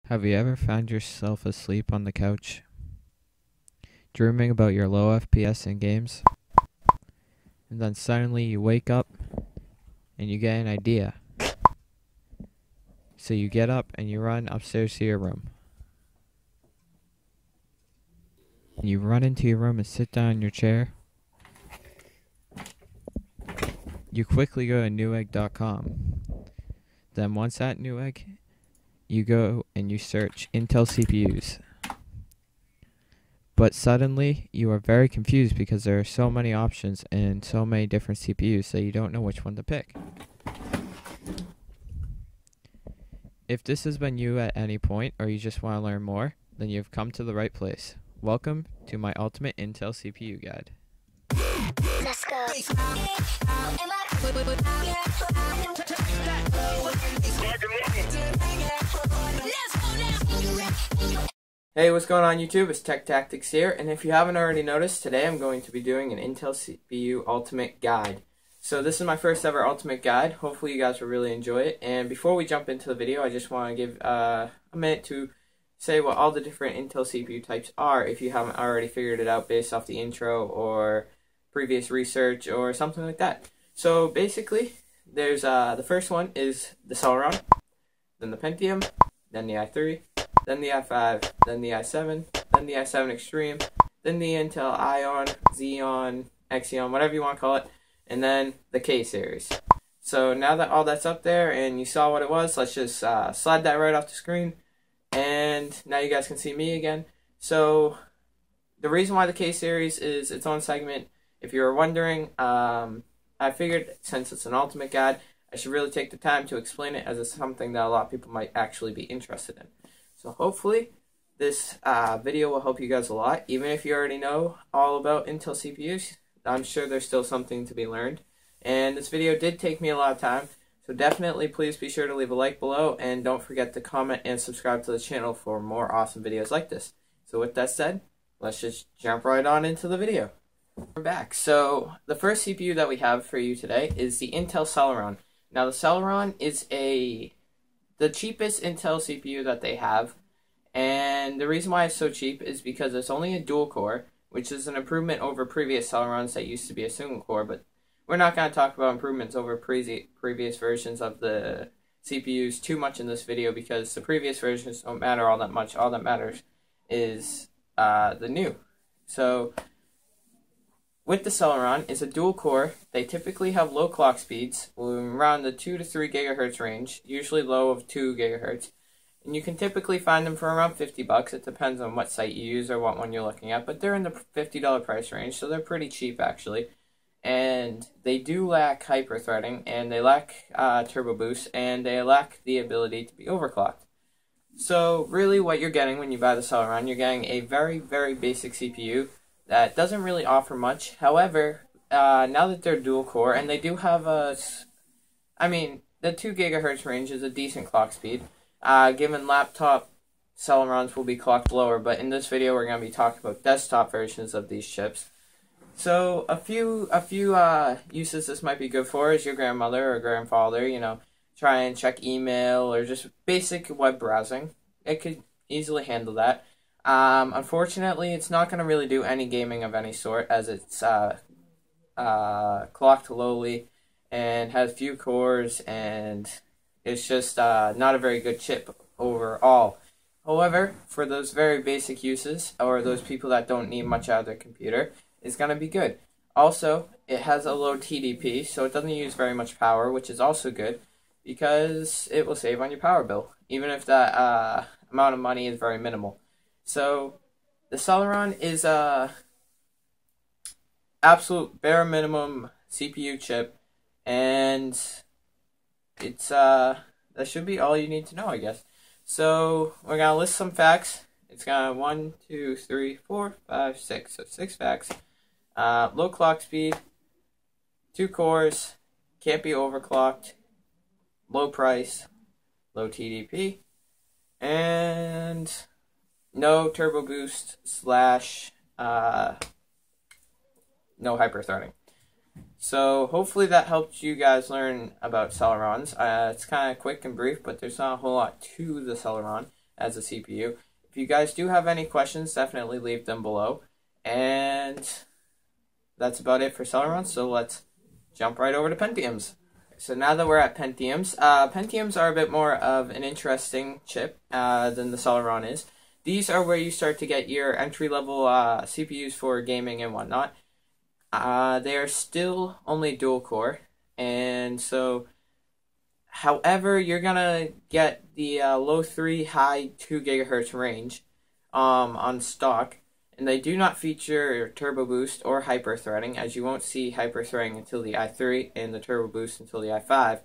Have you ever found yourself asleep on the couch, dreaming about your low FPS in games, and then suddenly you wake up and you get an idea? So you get up and you run upstairs to your room. You run into your room and sit down in your chair. You quickly go to newegg.com. Then once at Newegg, you go and you search Intel CPUs. But suddenly, you are very confused because there are so many options and so many different CPUs that you don't know which one to pick. If this has been you at any point, or you just want to learn more, then you've come to the right place. Welcome to my ultimate Intel CPU guide. Let's go. Hey, what's going on YouTube? It's TechTactics here, and if you haven't already noticed, today I'm going to be doing an Intel CPU Ultimate Guide. So this is my first ever Ultimate Guide. Hopefully you guys will really enjoy it. And before we jump into the video, I just want to give a minute to say what all the different Intel CPU types are, if you haven't already figured it out based off the intro or previous research or something like that. So basically, there's the first one is the Celeron, then the Pentium, then the i3, then the i5, then the i7, then the i7 Extreme, then the Intel Ion, Xeon, Xeon, whatever you want to call it, and then the K series. So now that all that's up there and you saw what it was, let's just slide that right off the screen, and now you guys can see me again. So the reason why the K series is its own segment, if you were wondering, I figured since it's an ultimate guide, I should really take the time to explain it, as it's something that a lot of people might actually be interested in. So hopefully this video will help you guys a lot. Even if you already know all about Intel CPUs, I'm sure there's still something to be learned. And this video did take me a lot of time, so definitely please be sure to leave a like below, and don't forget to comment and subscribe to the channel for more awesome videos like this. So with that said, let's just jump right on into the video. We're back. So the first CPU that we have for you today is the Intel Celeron. Now the Celeron is the cheapest Intel CPU that they have, and the reason why it's so cheap is because it's only a dual core, which is an improvement over previous Celerons that used to be a single core, but we're not going to talk about improvements over previous versions of the CPUs too much in this video, because the previous versions don't matter all that much. All that matters is the new. So with the Celeron, it's a dual core. They typically have low clock speeds, around the 2 to 3 gigahertz range, usually low of 2 gigahertz. And you can typically find them for around $50. It depends on what site you use or what one you're looking at, but they're in the $50 price range, so they're pretty cheap actually. And they do lack hyper-threading, and they lack turbo boost, and they lack the ability to be overclocked. So really what you're getting when you buy the Celeron, you're getting a very, very basic CPU that doesn't really offer much. However, now that they're dual core, and they do have the 2 gigahertz range is a decent clock speed. Given laptop Celerons will be clocked lower, but in this video we're going to be talking about desktop versions of these chips. So a few uses this might be good for is your grandmother or grandfather, try and check email or just basic web browsing. It could easily handle that. Unfortunately, it's not going to really do any gaming of any sort, as it's clocked lowly and has few cores, and it's just not a very good chip overall. However, for those very basic uses, or those people that don't need much out of their computer, it's going to be good. Also, it has a low TDP, so it doesn't use very much power, which is also good, because it will save on your power bill, even if that amount of money is very minimal. So the Celeron is a absolute bare minimum CPU chip, and it's that should be all you need to know, I guess. So we're gonna list some facts. It's got 1, 2, 3, 4, 5, 6. So 6 facts. Low clock speed, 2 cores, can't be overclocked, low price, low TDP, and no turbo boost / no hyper-threading. So hopefully that helped you guys learn about Celerons. It's kind of quick and brief, but there's not a whole lot to the Celeron. as a CPU. If you guys do have any questions, definitely leave them below. And that's about it for Celerons, so let's jump right over to Pentiums. So now that we're at Pentiums, Pentiums are a bit more of an interesting chip than the Celeron is. These are where you start to get your entry-level CPUs for gaming and whatnot. They are still only dual-core, and so, however, you're gonna get the low 3, high 2 gigahertz range on stock. And they do not feature turbo boost or hyper-threading, as you won't see hyper-threading until the i3 and the turbo boost until the i5.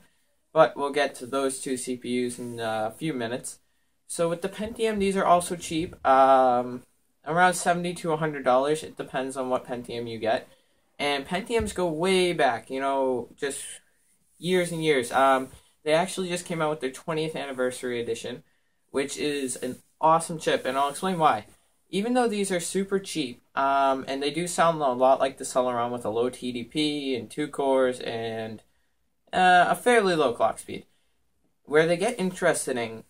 But we'll get to those two CPUs in a few minutes. So with the Pentium, these are also cheap, around $70 to $100. It depends on what Pentium you get. And Pentiums go way back, you know, just years and years. They actually just came out with their 20th anniversary edition, which is an awesome chip, and I'll explain why. Even though these are super cheap, and they do sound a lot like the Celeron with a low TDP and 2 cores and a fairly low clock speed, where they get interesting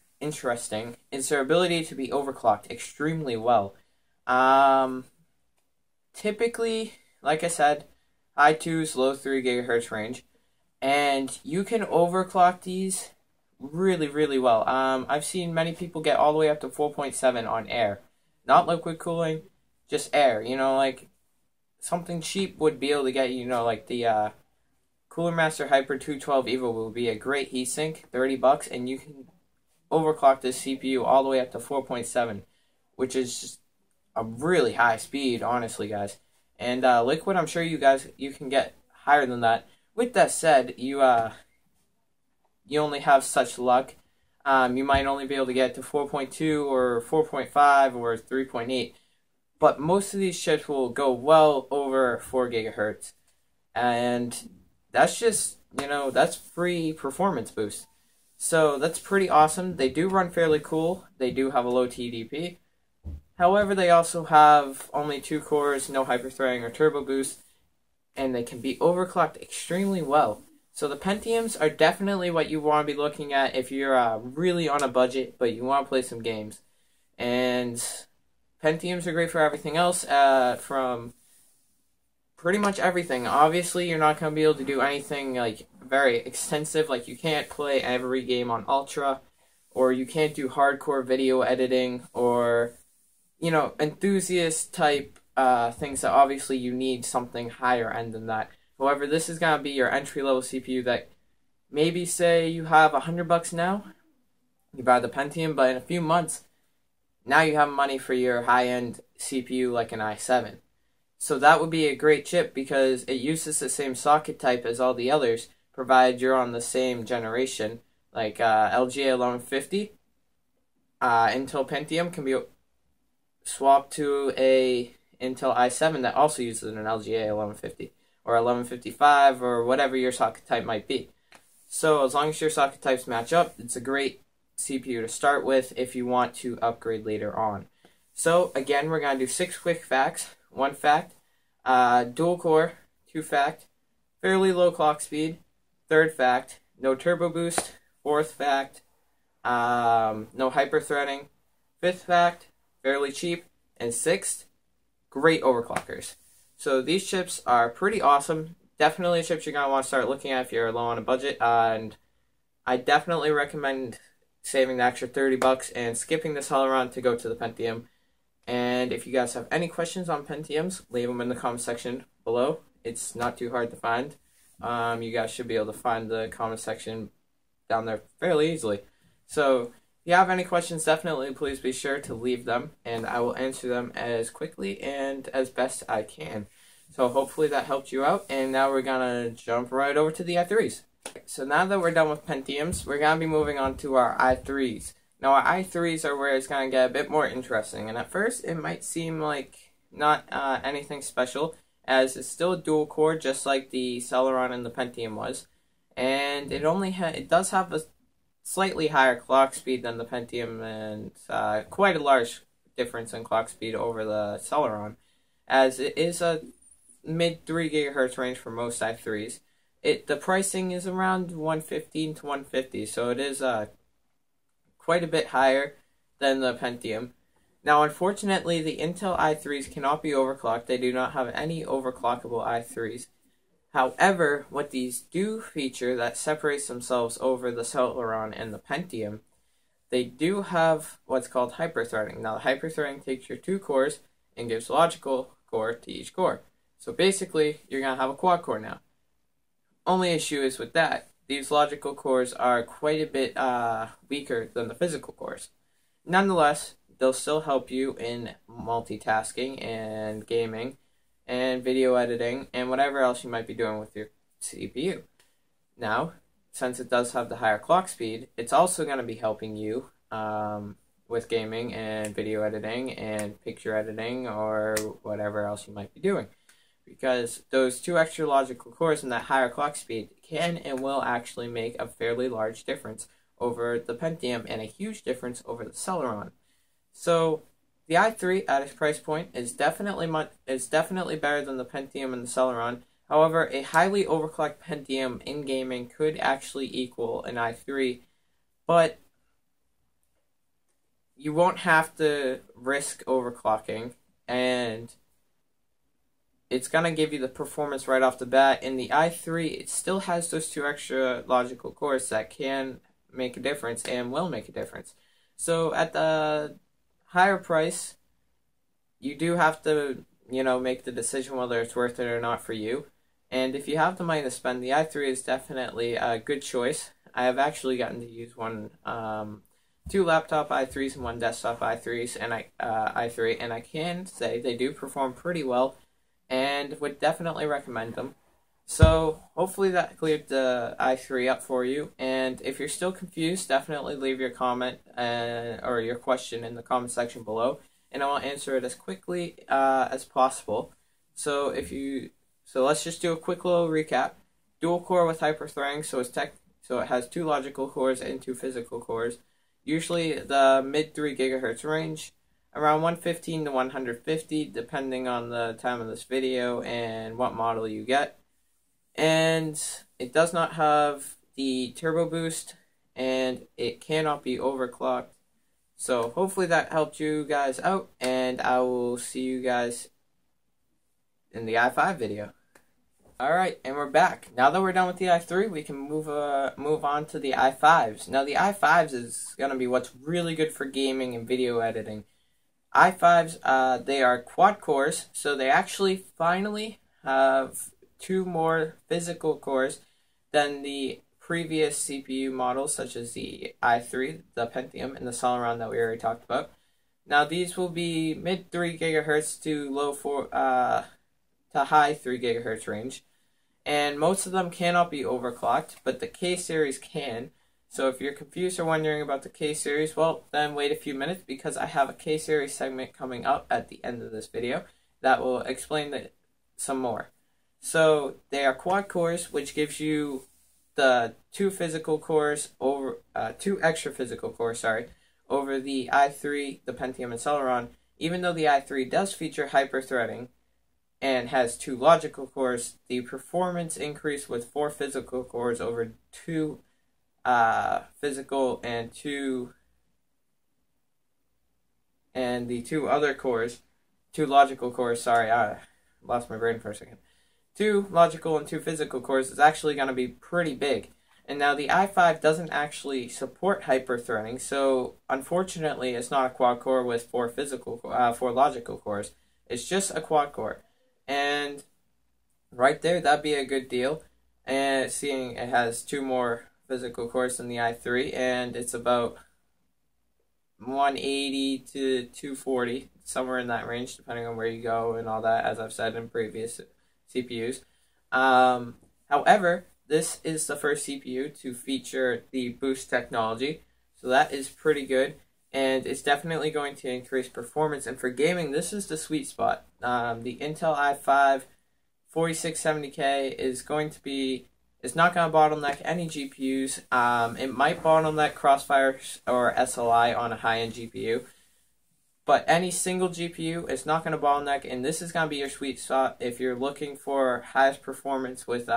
is their ability to be overclocked extremely well. Typically, like I said, high 2s, low 3 gigahertz range, and you can overclock these really, really well. I've seen many people get all the way up to 4.7 on air. Not liquid cooling, just air. You know, like something cheap would be able to get, you know, like the Cooler Master Hyper 212 Evo will be a great heatsink, $30, and you can overclock this CPU all the way up to 4.7, which is just a really high speed, honestly, guys. And liquid, I'm sure you can get higher than that. With that said, you only have such luck. You might only be able to get to 4.2 or 4.5 or 3.8, but most of these chips will go well over 4 gigahertz, and that's just, you know, that's free performance boost. So that's pretty awesome. They do run fairly cool. They do have a low TDP. However, they also have only 2 cores, no hyperthreading or turbo boost, and they can be overclocked extremely well. So the Pentiums are definitely what you want to be looking at if you're really on a budget, but you want to play some games. And Pentiums are great for everything else, from pretty much everything. Obviously, you're not going to be able to do anything like very extensive, like you can't play every game on Ultra, or you can't do hardcore video editing, or, you know, enthusiast type things that obviously you need something higher end than that. However, this is going to be your entry-level CPU that maybe, say, you have $100 now, you buy the Pentium, but in a few months, now you have money for your high-end CPU like an i7. So that would be a great chip because it uses the same socket type as all the others, provided you're on the same generation. Like LGA 1150, Intel Pentium can be swapped to a Intel i7 that also uses an LGA 1150. Or 1155, or whatever your socket type might be. So as long as your socket types match up, it's a great CPU to start with if you want to upgrade later on. So again, we're going to do 6 quick facts. 1 fact, dual core. 2 fact, fairly low clock speed. 3rd fact, no turbo boost. 4th fact, no hyper-threading. 5th fact, fairly cheap. And 6th, great overclockers. So these chips are pretty awesome. Definitely chips you're going to want to start looking at if you're low on a budget. And I definitely recommend saving the extra $30 and skipping the Celeron to go to the Pentium. And if you guys have any questions on Pentiums, leave them in the comment section below. It's not too hard to find. You guys should be able to find the comment section down there fairly easily. So if you have any questions, definitely please be sure to leave them, and I will answer them as quickly and as best I can. So hopefully that helped you out, and now we're going to jump right over to the i3s. So now that we're done with Pentiums, we're going to be moving on to our i3s. Now our i3s are where it's going to get a bit more interesting, and at first it might seem like not anything special, as it's still a dual core just like the Celeron and the Pentium was, and it does have a slightly higher clock speed than the Pentium, and quite a large difference in clock speed over the Celeron, as it is a mid 3 gigahertz range for most i3s. The pricing is around $115 to $150, so it is quite a bit higher, than the Pentium. Now, unfortunately, the Intel i3s cannot be overclocked. They do not have any overclockable i3s. However, what these do feature that separates themselves over the Celeron and the Pentium, they do have what's called hyperthreading. Now, the hyperthreading takes your two cores and gives logical core to each core. So basically, you're going to have a quad core now. Only issue is with that, these logical cores are quite a bit weaker than the physical cores. Nonetheless, they'll still help you in multitasking and gaming and video editing and whatever else you might be doing with your CPU. Now, since it does have the higher clock speed, it's also going to be helping you with gaming and video editing and picture editing or whatever else you might be doing. Because those two extra logical cores and that higher clock speed can and will actually make a fairly large difference over the Pentium and a huge difference over the Celeron. So the i3 at its price point is definitely better than the Pentium and the Celeron. However, a highly overclocked Pentium in gaming could actually equal an i3, but you won't have to risk overclocking, and it's going to give you the performance right off the bat. In the i3, it still has those two extra logical cores that can make a difference and will make a difference. So at the higher price, you do have to, make the decision whether it's worth it or not for you. And if you have the money to spend, the i3 is definitely a good choice. I have actually gotten to use two laptop i3s and one desktop i3s and i3, and I can say they do perform pretty well, and would definitely recommend them. So hopefully that cleared the i3 up for you. And if you're still confused, definitely leave your comment or your question in the comment section below, and I will answer it as quickly as possible. So let's just do a quick little recap. Dual core with hyperthreading, so it has two logical cores and two physical cores. Usually the mid 3 GHz range, around 115 to 150, depending on the time of this video and what model you get. And it does not have the turbo boost, and it cannot be overclocked. So hopefully that helped you guys out, and I will see you guys in the i5 video. Alright, and we're back. Now that we're done with the i3, we can move on to the i5s. Now the i5s is going to be what's really good for gaming and video editing. i5s, they are quad cores, so they actually finally have two more physical cores than the previous CPU models, such as the i3, the Pentium, and the Celeron that we already talked about. Now these will be mid 3 GHz to high 3 GHz range, and most of them cannot be overclocked, but the K series can. So if you're confused or wondering about the K series, well, then wait a few minutes, because I have a K series segment coming up at the end of this video that will explain some more. So they are quad cores, which gives you the two extra physical cores, over the i3, the Pentium, and Celeron. Even though the i3 does feature hyperthreading and has two logical cores, the performance increase with 4 physical cores over 2 physical and the two other cores, 2 logical cores, sorry, I lost my brain for a second. 2 logical and 2 physical cores is actually going to be pretty big. And now the i5 doesn't actually support hyperthreading, so unfortunately it's not a quad core with 4 logical cores. It's just a quad core. And right there, that'd be a good deal. And seeing it has 2 more physical cores than the i3, and it's about 180 to 240, somewhere in that range, depending on where you go and all that, as I've said in previous CPUs. However, this is the first CPU to feature the boost technology, so that is pretty good, and it's definitely going to increase performance. And for gaming, this is the sweet spot. The Intel i5 4670K is not going to bottleneck any GPUs. It might bottleneck Crossfire or SLI on a high-end GPU, but any single GPU is not going to bottleneck, and this is going to be your sweet spot if you're looking for highest performance with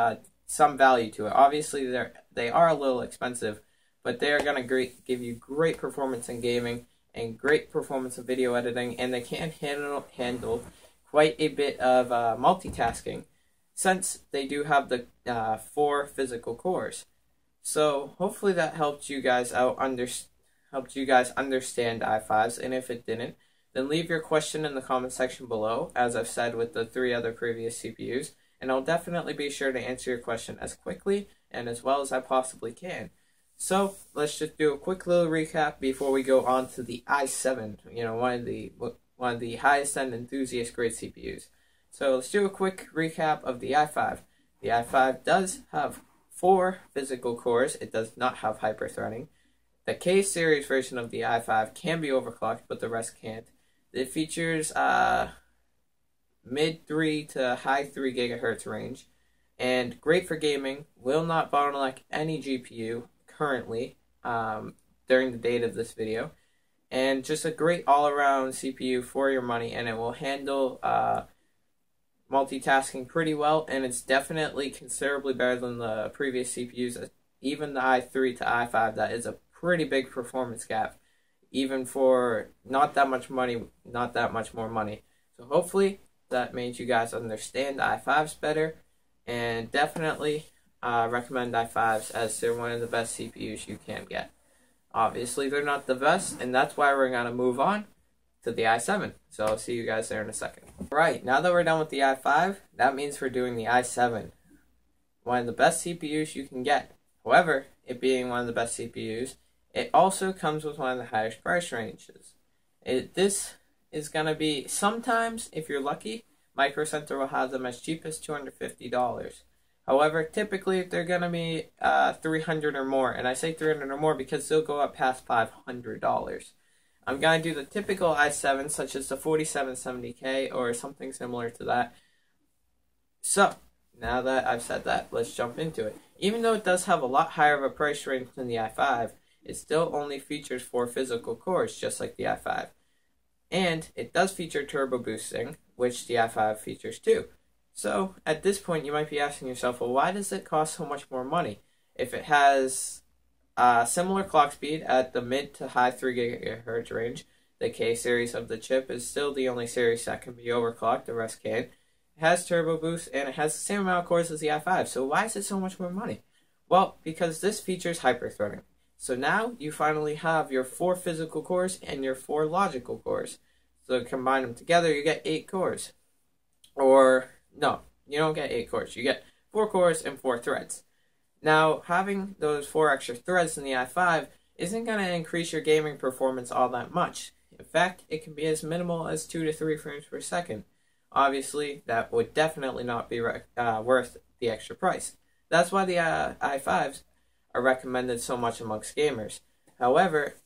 some value to it. Obviously, they are a little expensive, but they are going to give you great performance in gaming and great performance of video editing, and they can handle quite a bit of multitasking, since they do have the 4 physical cores. So hopefully that helped you guys out, helped you guys understand i5s, and if it didn't, then leave your question in the comment section below, as I've said with the 3 other previous CPUs, and I'll definitely be sure to answer your question as quickly and as well as I possibly can. So let's just do a quick little recap before we go on to the i7, one of the highest end enthusiast grade CPUs. So let's do a quick recap of the i5. The i5 does have 4 physical cores. It does not have hyper-threading. The K series version of the i5 can be overclocked, but the rest can't. It features mid 3 to high 3 gigahertz range, and great for gaming. Will not bottleneck any GPU currently during the date of this video, and just a great all-around CPU for your money, and it will handle multitasking pretty well, and it's definitely considerably better than the previous CPUs. Even the i3 to i5, that is a pretty big performance gap, even for not that much money, not that much more money. So hopefully that made you guys understand i5s better, and definitely recommend i5s, as they're one of the best CPUs you can get. Obviously they're not the best, and that's why we're going to move on to the i7. So I'll see you guys there in a second. Right, now that we're done with the i5, that means we're doing the i7. One of the best CPUs you can get. However, it being one of the best CPUs, it also comes with one of the highest price ranges. This is going to be, sometimes, if you're lucky, Micro Center will have them as cheap as $250. However, typically they're going to be $300 or more, and I say $300 or more because they'll go up past $500. I'm going to do the typical i7, such as the 4770K or something similar to that. So, now that I've said that, let's jump into it. Even though it does have a lot higher of a price range than the i5, it still only features 4 physical cores, just like the i5. And it does feature turbo boosting, which the i5 features too. So, at this point, you might be asking yourself, well, why does it cost so much more money? If it has similar clock speed at the mid to high 3 gigahertz range, the K series of the chip is still the only series that can be overclocked, the rest can't. It has turbo boost, and it has the same amount of cores as the i5, so why is it so much more money? Well, because this features hyper-threading. So now you finally have your 4 physical cores and your 4 logical cores. So combine them together, you get 8 cores. Or, no, you don't get 8 cores. You get 4 cores and 4 threads. Now, having those 4 extra threads in the i5 isn't going to increase your gaming performance all that much. In fact, it can be as minimal as 2 to 3 frames per second. Obviously, that would definitely not be worth the extra price. That's why the i5s are recommended so much amongst gamers. However,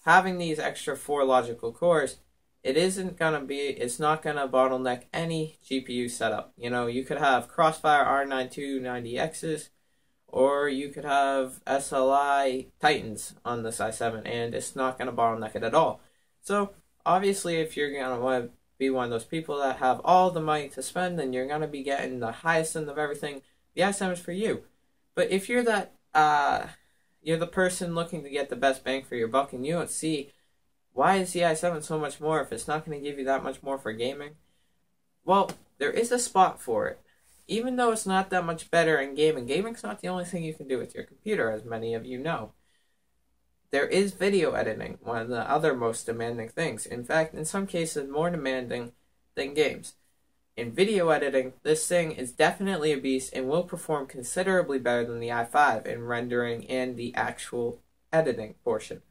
having these extra 4 logical cores, it's not gonna bottleneck any GPU setup. You know, you could have Crossfire R9 290Xs, or you could have SLI Titans on this i7, and it's not gonna bottleneck it at all. So, obviously, if you're gonna want to be one of those people that have all the money to spend, and you're gonna be getting the highest end of everything, the i7 is for you. But if you're you're the person looking to get the best bang for your buck, and you don't see why is the i7 so much more if it's not going to give you that much more for gaming, well, there is a spot for it. Even though it's not that much better in gaming, gaming's not the only thing you can do with your computer, as many of you know. There is video editing, one of the other most demanding things. In fact, in some cases, more demanding than games. In video editing, this thing is definitely a beast and will perform considerably better than the i5 in rendering and the actual editing portion.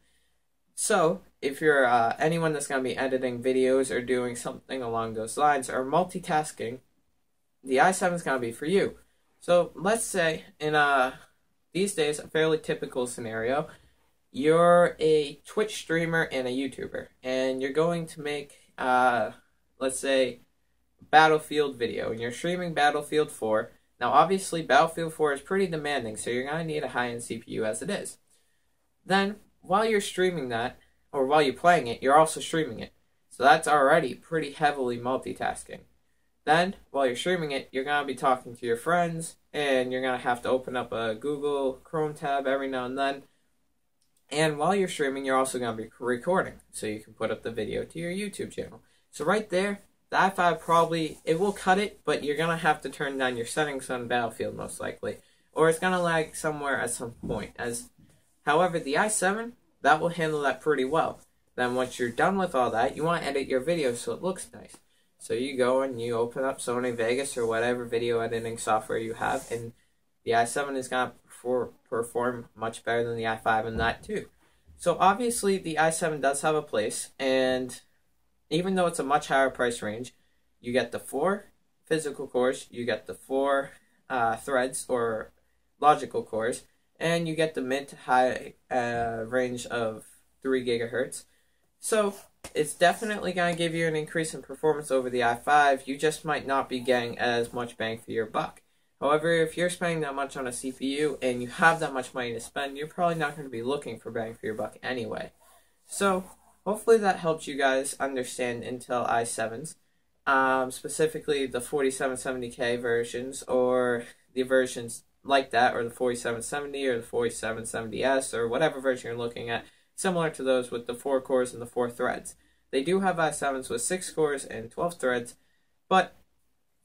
So, if you're anyone that's going to be editing videos or doing something along those lines or multitasking, the i7 is going to be for you. So, let's say in these days, a fairly typical scenario, you're a Twitch streamer and a YouTuber, and you're going to make, let's say, Battlefield video, and you're streaming Battlefield 4. Now, obviously, Battlefield 4 is pretty demanding, so you're going to need a high-end CPU as it is. Then, while you're streaming that, or while you're playing it, you're also streaming it. So that's already pretty heavily multitasking. Then, while you're streaming it, you're going to be talking to your friends, and you're going to have to open up a Google Chrome tab every now and then. And while you're streaming, you're also going to be recording, so you can put up the video to your YouTube channel. So right there, the i5 probably, it will cut it, but you're going to have to turn down your settings on Battlefield most likely. Or it's going to lag somewhere at some point. However, the i7, that will handle that pretty well. Then once you're done with all that, you want to edit your video so it looks nice. So you go and you open up Sony Vegas or whatever video editing software you have, and the i7 is going to perform much better than the i5 in that too. So obviously the i7 does have a place, and even though it's a much higher price range, you get the 4 physical cores, you get the 4 threads or logical cores, and you get the mid to high range of 3 gigahertz. So it's definitely going to give you an increase in performance over the i5. You just might not be getting as much bang for your buck. However, if you're spending that much on a CPU and you have that much money to spend, you're probably not going to be looking for bang for your buck anyway. So hopefully that helps you guys understand Intel i7s, specifically the 4770K versions, or the versions like that, or the 4770 or the 4770S, or whatever version you're looking at, similar to those with the 4 cores and the 4 threads. They do have i7s with 6 cores and 12 threads, but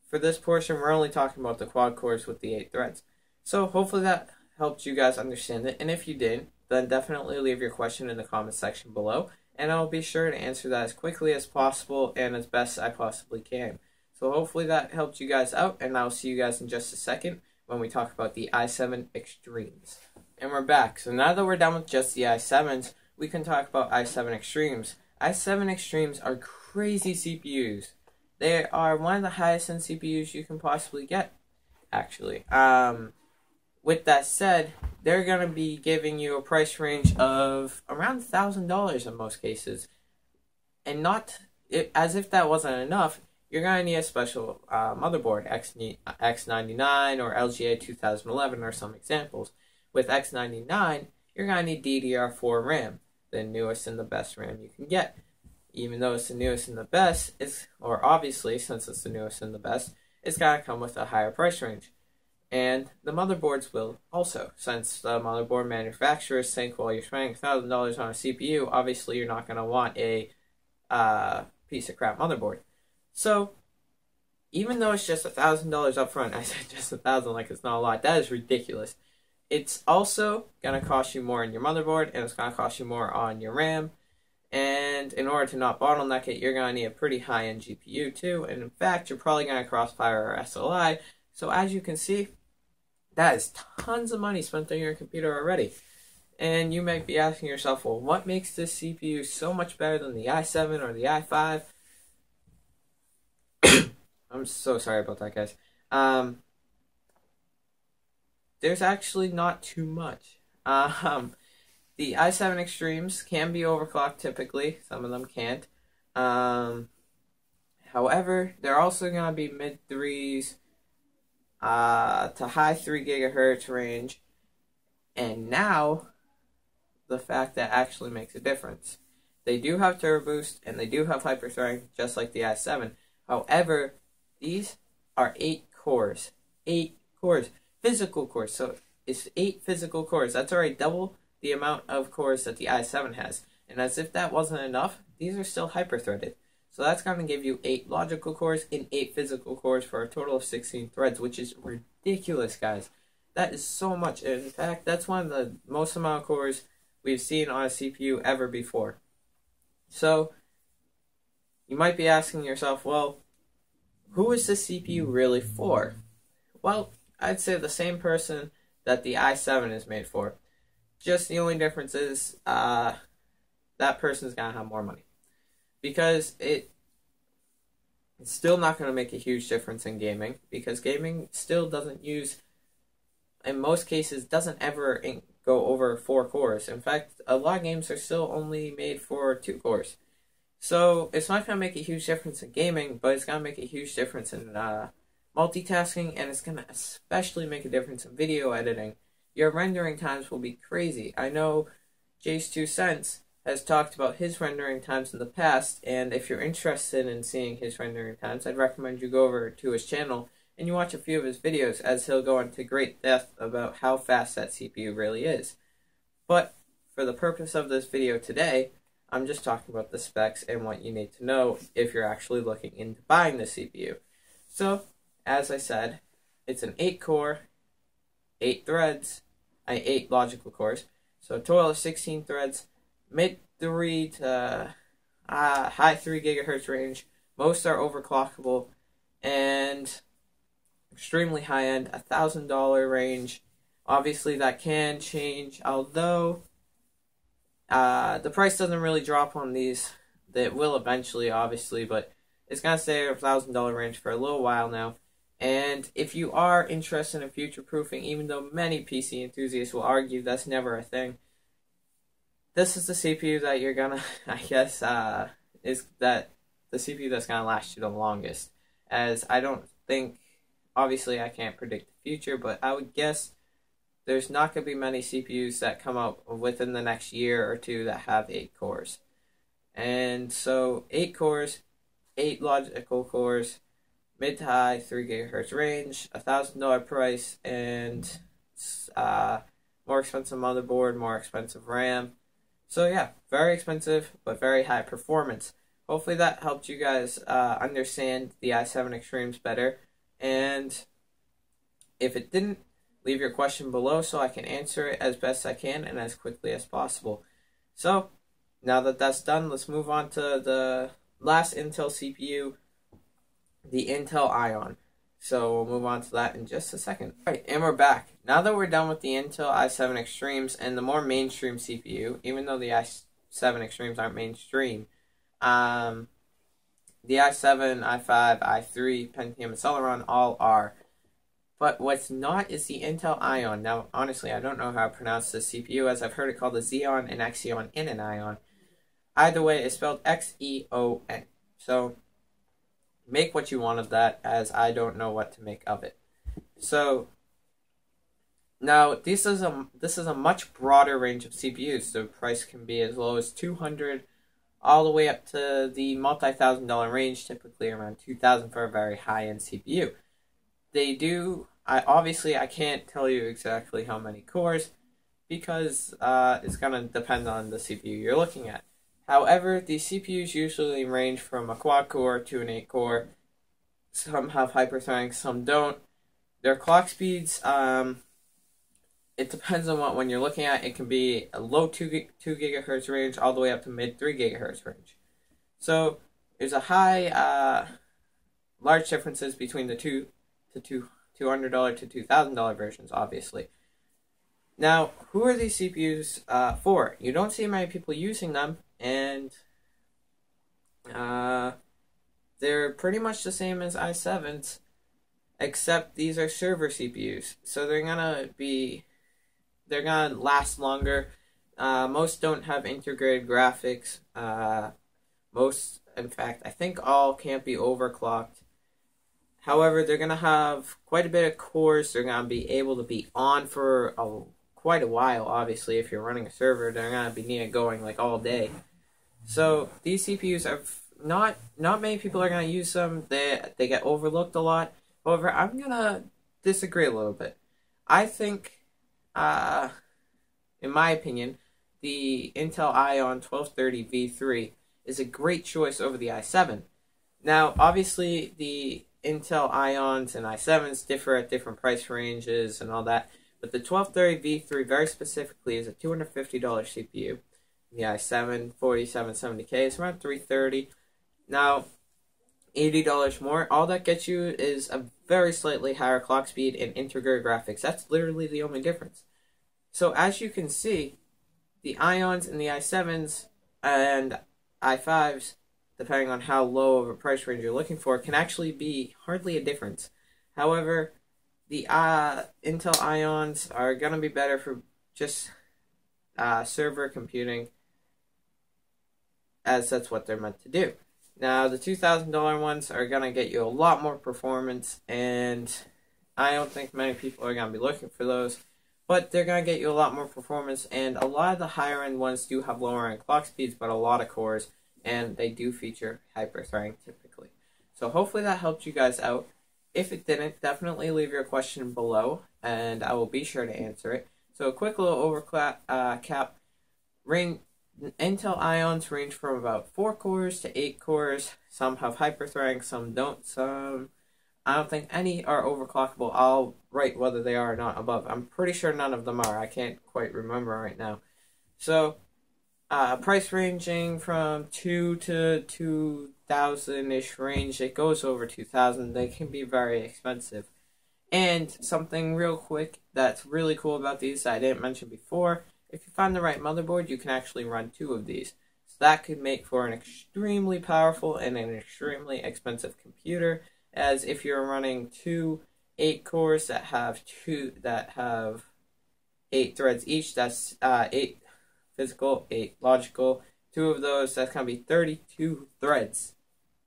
for this portion, we're only talking about the quad cores with the 8 threads. So hopefully that helped you guys understand it, and if you didn't, then definitely leave your question in the comment section below, and I'll be sure to answer that as quickly as possible and as best I possibly can. So hopefully that helped you guys out, and I'll see you guys in just a second when we talk about the i7 Extremes. And we're back. So now that we're done with just the i7s, we can talk about i7 Extremes. i7 Extremes are crazy CPUs. They are one of the highest end CPUs you can possibly get, actually. With that said, they're going to be giving you a price range of around $1,000 in most cases. And as if that wasn't enough, you're going to need a special motherboard, X99 or LGA 2011 are some examples. With X99, you're going to need DDR4 RAM, the newest and the best RAM you can get. Even though it's the newest and the best, or obviously, since it's the newest and the best, it's going to come with a higher price range. And the motherboards will also, since the motherboard manufacturers think, well, you're spending $1,000 on a CPU, obviously you're not going to want a piece of crap motherboard. So, even though it's just $1,000 up front, I said just $1,000 like it's not a lot, that is ridiculous. It's also going to cost you more on your motherboard, and it's going to cost you more on your RAM. And in order to not bottleneck it, you're going to need a pretty high-end GPU too. And in fact, you're probably going to crossfire or SLI. So as you can see, that is tons of money spent on your computer already. And you might be asking yourself, well, what makes this CPU so much better than the i7 or the i5? I'm so sorry about that, guys. There's actually not too much. The i7 Extremes can be overclocked typically. Some of them can't. However, they're also going to be mid-3s to high 3 gigahertz range. And now, the fact that actually makes a difference. They do have turbo boost, and they do have hyperthreading, just like the i7. However, these are 8 cores. 8 cores. Physical cores. So, it's 8 physical cores. That's already double the amount of cores that the i7 has. And as if that wasn't enough, these are still hyper-threaded. So that's going to give you 8 logical cores and 8 physical cores for a total of 16 threads, which is ridiculous, guys. That is so much. In fact, that's one of the most amount of cores we've seen on a CPU ever before. So, you might be asking yourself, well, who is this CPU really for? Well, I'd say the same person that the i7 is made for. Just the only difference is that person's going to have more money. Because it's still not going to make a huge difference in gaming. Because gaming still doesn't use, in most cases, doesn't ever go over 4 cores. In fact, a lot of games are still only made for 2 cores. So it's not going to make a huge difference in gaming, but it's going to make a huge difference in multitasking, and it's going to especially make a difference in video editing. Your rendering times will be crazy. I know Jace2Cents has talked about his rendering times in the past, and if you're interested in seeing his rendering times, I'd recommend you go over to his channel and you watch a few of his videos, as he'll go into great depth about how fast that CPU really is. But for the purpose of this video today, I'm just talking about the specs and what you need to know if you're actually looking into buying the CPU. So, as I said, it's an 8-core, 8 threads, 8 logical cores, so a total of 16 threads, mid 3 to high 3 gigahertz range. Most are overclockable, and extremely high end, $1,000 range. Obviously, that can change, although the price doesn't really drop on these. It will eventually, obviously, but it's going to stay at $1,000 range for a little while now. And if you are interested in future-proofing, even though many PC enthusiasts will argue that's never a thing, this is the CPU that you're going to, I guess, is that the CPU that's going to last you the longest. As I don't think, obviously I can't predict the future, but I would guess there's not going to be many CPUs that come out within the next year or two that have 8 cores. And so 8 cores, 8 logical cores, mid to high 3 gigahertz range, $1,000 price, and more expensive motherboard, more expensive RAM. So yeah, very expensive but very high performance. Hopefully that helped you guys understand the i7 Extremes better. And if it didn't, leave your question below so I can answer it as best I can and as quickly as possible. So now that that's done, let's move on to the last Intel CPU, the Intel Ion. So we'll move on to that in just a second. Alright, and we're back. Now that we're done with the Intel i7 Extremes and the more mainstream CPU, even though the i7 Extremes aren't mainstream, the i7, i5, i3, Pentium, and Celeron all are. But what's not is the Intel Ion. Now, honestly, I don't know how to pronounce this CPU, as I've heard it called a Xeon, an Xeon, and an Ion. Either way, it's spelled Xeon. So make what you want of that, as I don't know what to make of it. So now this is a much broader range of CPUs. The price can be as low as $200 all the way up to the multi-$1,000 range, typically around $2,000 for a very high-end CPU. They do, I can't tell you exactly how many cores, because it's going to depend on the CPU you're looking at. However, these CPUs usually range from a quad-core to an 8-core. Some have hyper-threading, some don't. Their clock speeds, it depends on what one you're looking at. It can be a low 2 gigahertz range all the way up to mid 3 gigahertz range. So there's a large differences between the $200 to $2,000 versions, obviously. Now, who are these CPUs for? You don't see many people using them, and they're pretty much the same as i7s, except these are server CPUs, so they're gonna last longer. Most don't have integrated graphics. Most, in fact, I think all can't be overclocked. However, they're going to have quite a bit of cores. They're going to be able to be on for quite a while, obviously. If you're running a server, they're going to be needed going like all day. So these CPUs are not many people are going to use them. They get overlooked a lot. However, I'm going to disagree a little bit. I think, in my opinion, the Intel Ion 1230 V3 is a great choice over the i7. Now, obviously, the Intel Ions and i7s differ at different price ranges and all that, but the 1230 V3 very specifically is a $250 CPU. The i7 4770K is around $330. Now, $80 more. All that gets you is a very slightly higher clock speed and integrated graphics. That's literally the only difference. So as you can see, the Ions and the i7s and i5s, depending on how low of a price range you're looking for, can actually be hardly a difference. However, the Intel Ions are going to be better for just server computing, as that's what they're meant to do. Now, the $2,000 ones are going to get you a lot more performance, and I don't think many people are going to be looking for those, but they're going to get you a lot more performance, and a lot of the higher end ones do have lower end clock speeds, but a lot of cores, and they do feature hyper-threading typically. So hopefully that helped you guys out. If it didn't, definitely leave your question below, and I will be sure to answer it. So a quick little cap. Intel Ions range from about 4 cores to 8 cores. Some have hyperthreading, some don't. Some, I don't think any are overclockable. I'll write whether they are or not above. I'm pretty sure none of them are. I can't quite remember right now. So, price ranging from 2 to 2,000-ish range. It goes over 2,000. They can be very expensive. And something real quick that's really cool about these that I didn't mention before, if you find the right motherboard, you can actually run 2 of these. So that could make for an extremely powerful and an extremely expensive computer, as if you're running 2 8 cores that have 8 threads each, that's 8 physical, 8 logical. 2 of those, that's going to be 32 threads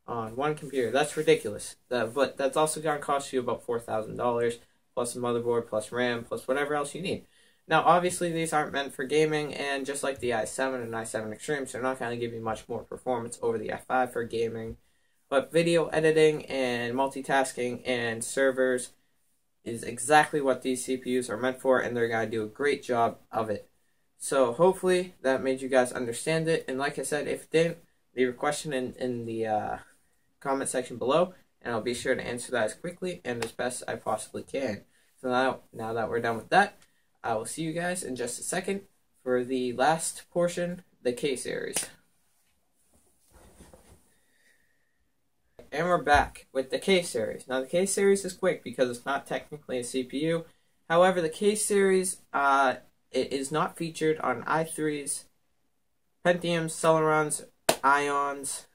on one computer. That's ridiculous. But that's also going to cost you about $4,000, plus a motherboard, plus RAM, plus whatever else you need. Now, obviously, these aren't meant for gaming, and just like the i7 and i7 Extremes, they're not going to give you much more performance over the i5 for gaming. But video editing and multitasking and servers is exactly what these CPUs are meant for, and they're going to do a great job of it. So hopefully that made you guys understand it. And like I said, if it didn't, leave a question in the comment section below, and I'll be sure to answer that as quickly and as best I possibly can. So now that we're done with that, I will see you guys in just a second for the last portion, the K-Series. And we're back with the K-Series. Now the K-Series is quick because it's not technically a CPU. However, the K-Series, it is not featured on i3s, Pentiums, Celerons, Ions.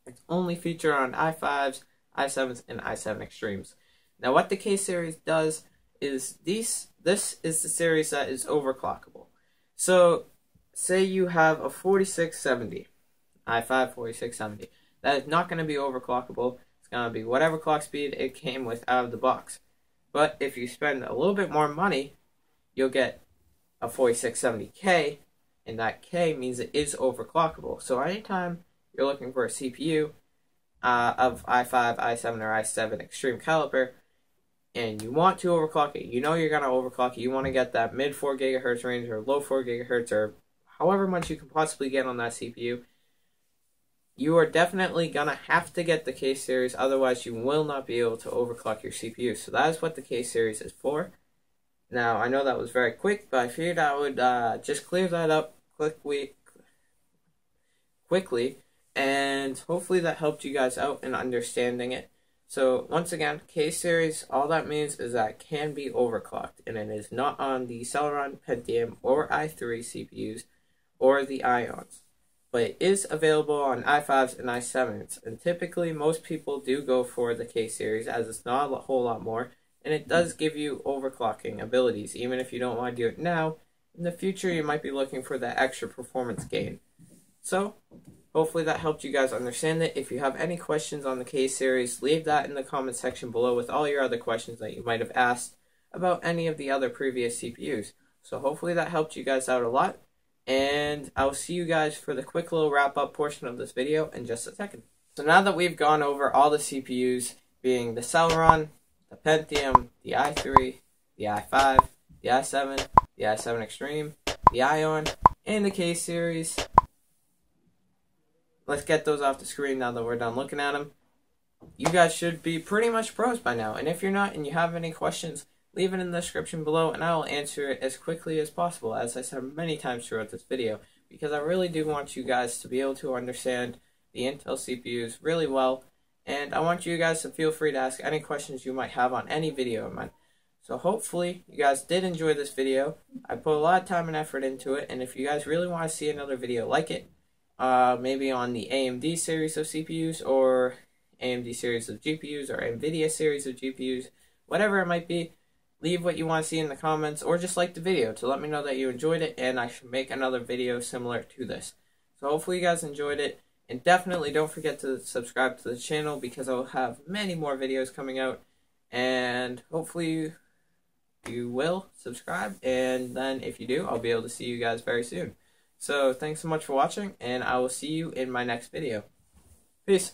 It's only featured on i5s, i7s, and i7 Extremes. Now what the K-Series does is this is the series that is overclockable. So say you have a 4670, i5 4670. That is not going to be overclockable. It's going to be whatever clock speed it came with out of the box. But if you spend a little bit more money, you'll get a 4670K, and that K means it is overclockable. So anytime you're looking for a CPU of i5, i7, or i7 extreme caliber, and you want to overclock it, you know you're going to overclock it, you want to get that mid 4 GHz range or low 4 GHz or however much you can possibly get on that CPU, you are definitely going to have to get the K-Series, otherwise you will not be able to overclock your CPU. So that is what the K-Series is for. Now, I know that was very quick, but I figured I would just clear that up quickly, and hopefully that helped you guys out in understanding it. So, once again, K-Series, all that means is that it can be overclocked, and it is not on the Celeron, Pentium, or i3 CPUs, or the Ions. But it is available on i5s and i7s, and typically most people do go for the K-Series, as it's not a whole lot more, and it does give you overclocking abilities. Even if you don't want to do it now, in the future you might be looking for that extra performance gain. So, hopefully that helped you guys understand it. If you have any questions on the K-Series, leave that in the comment section below with all your other questions that you might have asked about any of the other previous CPUs. So hopefully that helped you guys out a lot, and I'll see you guys for the quick little wrap-up portion of this video in just a second. So now that we've gone over all the CPUs, being the Celeron, the Pentium, the i3, the i5, the i7, the i7 Extreme, the Ion, and the K-Series, let's get those off the screen now that we're done looking at them. You guys should be pretty much pros by now, and if you're not and you have any questions, leave it in the description below and I will answer it as quickly as possible, as I said many times throughout this video, because I really do want you guys to be able to understand the Intel CPUs really well, and I want you guys to feel free to ask any questions you might have on any video of mine. So hopefully you guys did enjoy this video. I put a lot of time and effort into it, and if you guys really want to see another video like it, maybe on the AMD series of CPUs, or AMD series of GPUs, or NVIDIA series of GPUs, whatever it might be, leave what you want to see in the comments, or just like the video to let me know that you enjoyed it, and I should make another video similar to this. So hopefully you guys enjoyed it, and definitely don't forget to subscribe to the channel, because I will have many more videos coming out, and hopefully you will subscribe, and then if you do, I'll be able to see you guys very soon. So thanks so much for watching, and I will see you in my next video. Peace.